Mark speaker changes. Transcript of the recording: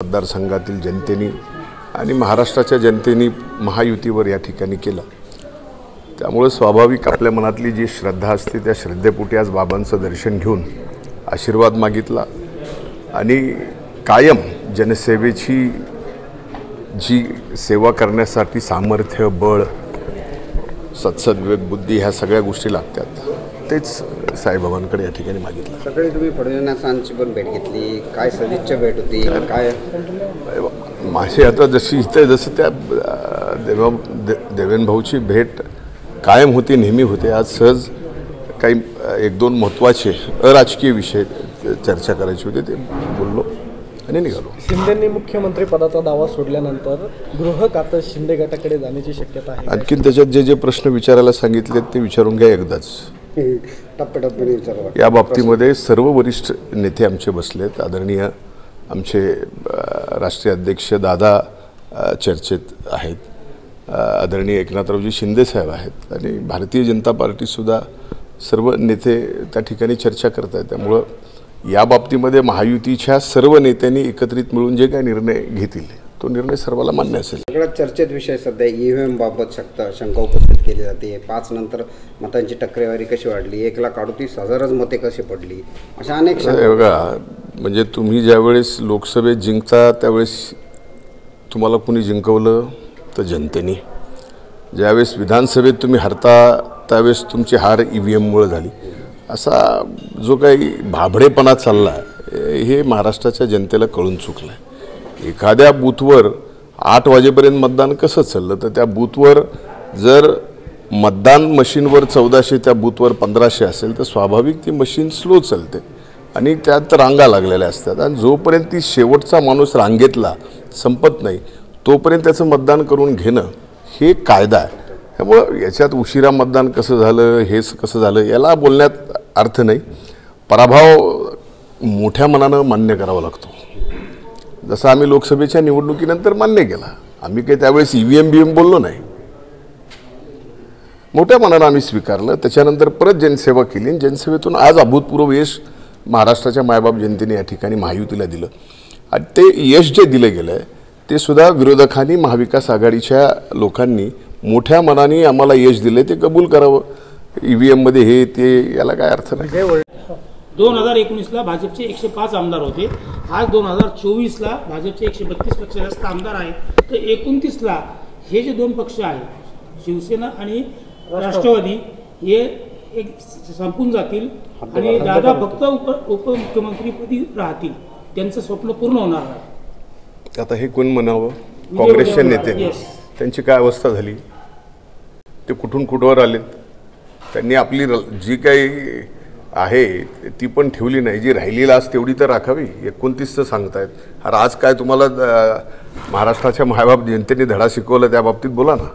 Speaker 1: मतदारसंघातील जनतेने आणि महाराष्ट्राच्या जनतेने महायुतीवर या ठिकाणी केलं। त्यामुळे स्वाभाविक आपल्या मनातली जी श्रद्धा असते त्या श्रद्धेपोटी आज बाबांचं दर्शन घेऊन आशीर्वाद मागितला आणि कायम जनसेवेची जी सेवा करण्यासाठी सामर्थ्य, बळ, सत्सद्विवेक, बुद्धी ह्या सगळ्या गोष्टी लागतात, तेच साईबाबांकडे या ठिकाणी मागितलं।
Speaker 2: सकाळी तुम्ही फडणवीसांची पण भेट घेतली, काय सदिच्छा भेट होती, काय
Speaker 1: माझी आता जशी इथे जसं त्या देवेंद्र भाऊची भेट कायम होती, नेहमी होते। आज सहज काही एक दोन महत्त्वाचे अराजकीय विषय चर्चा करायची होती, ते बोललो आणि निघालो।
Speaker 3: शिंदेंनी मुख्यमंत्री पदाचा दावा सोडल्यानंतर गृह खातं शिंदे गटाकडे जाण्याची शक्यता आहे।
Speaker 1: आणखीन त्याच्यात जे प्रश्न विचारायला सांगितले ते विचारून घ्या एकदाच।
Speaker 2: टप्प्याटप्प्याने विचारा।
Speaker 1: या बाबतीमध्ये सर्व वरिष्ठ नेते आमचे बसलेत। आदरणीय आमचे राष्ट्रीय अध्यक्ष दादा चर्चेत आहेत, आदरणीय एकनाथरावजी शिंदे साहेब आहेत आणि भारतीय जनता पार्टीसुद्धा सर्व नेते त्या ठिकाणी चर्चा करत आहेत। त्यामुळं या बाबतीमध्ये महायुतीच्या सर्व नेत्यांनी एकत्रित मिळून जे काही निर्णय घेतील तो निर्णय सर्वांना मान्य असेल।
Speaker 2: सगळ्यात चर्चेत विषय सध्या EVM बाबत शंका उपस्थित केली जाते। 5 नंतर मतांची टक्केवारी कशी वाढली, 1,38,000 मते कशी पडली, अशा अनेक
Speaker 1: बघा, म्हणजे तुम्ही ज्यावेळेस लोकसभेत जिंकता त्यावेळेस तुम्हाला कोणी जिंकवलं तर जनतेने, ज्यावेळेस विधानसभेत तुम्ही हरता त्यावेळेस तुमची हार EVMमुळे झाली। असा जो काही भाबडेपणा चालला हे महाराष्ट्राच्या जनतेला कळून चुकलं आहे। एखाद्या बूथवर 8 वाजेपर्यंत मतदान कसं चाललं, तर त्या बूथवर जर मतदान मशीनवर 1400 त्या बूथवर 1500 असेल तर स्वाभाविक ती मशीन स्लो चालते आणि त्यात रांगा लागलेल्या असतात आणि जोपर्यंत ती शेवटचा माणूस रांगेतला संपत नाही तोपर्यंत त्याचं मतदान करून घेणं हे कायदा आहे। त्यामुळं याच्यात उशिरा मतदान कसं झालं, हे कसं झालं याला बोलण्यात अर्थ नाही। पराभव मोठ्या मनानं मान्य करावा लागतो, जसं आम्ही लोकसभेच्या निवडणुकीनंतर मान्य केला। आम्ही काही त्यावेळेस EVM बोललो नाही, मोठ्या मनानं आम्ही स्वीकारलं। त्याच्यानंतर परत जनसेवा केली आणि जनसेवेतून आज अभूतपूर्व यश महाराष्ट्राच्या मायबाप जनतेने या ठिकाणी महायुतीला दिलं आणि ते यश जे दिलं गेलं आहे ते सुद्धा विरोधकांनी, महाविकास आघाडीच्या लोकांनी मोठ्या मनाने आम्हाला यश दिले, ते कबूल करावं। EVM मध्ये हे ते याला काय अर्थ नाही।
Speaker 4: 2019ला भाजपचे 105 आमदार होते, आज 2024ला भाजपचे 132 पेक्षा जास्त आमदार आहेत, तर 29ला हे जे दोन पक्ष आहेत शिवसेना आणि राष्ट्रवादी हे एक संपून जातील आणि दादा फक्त उपमुख्यमंत्रीपदी राहतील, त्यांचं स्वप्न पूर्ण होणार आहे।
Speaker 1: आता हे कोण म्हणावं, काँग्रेसच्या नेत्यांनी त्यांची काय अवस्था झाली, ते कुठून कुठवर आलेत, त्यांनी आपली जी काही आहे ती पण ठेवली नाही, जी राहिलेली आज तेवढी तर राखावी। 29चं सांगतायत, अरे आज काय तुम्हाला महाराष्ट्राच्या मायबाप जनतेने धडा शिकवला त्या बाबतीत बोला ना।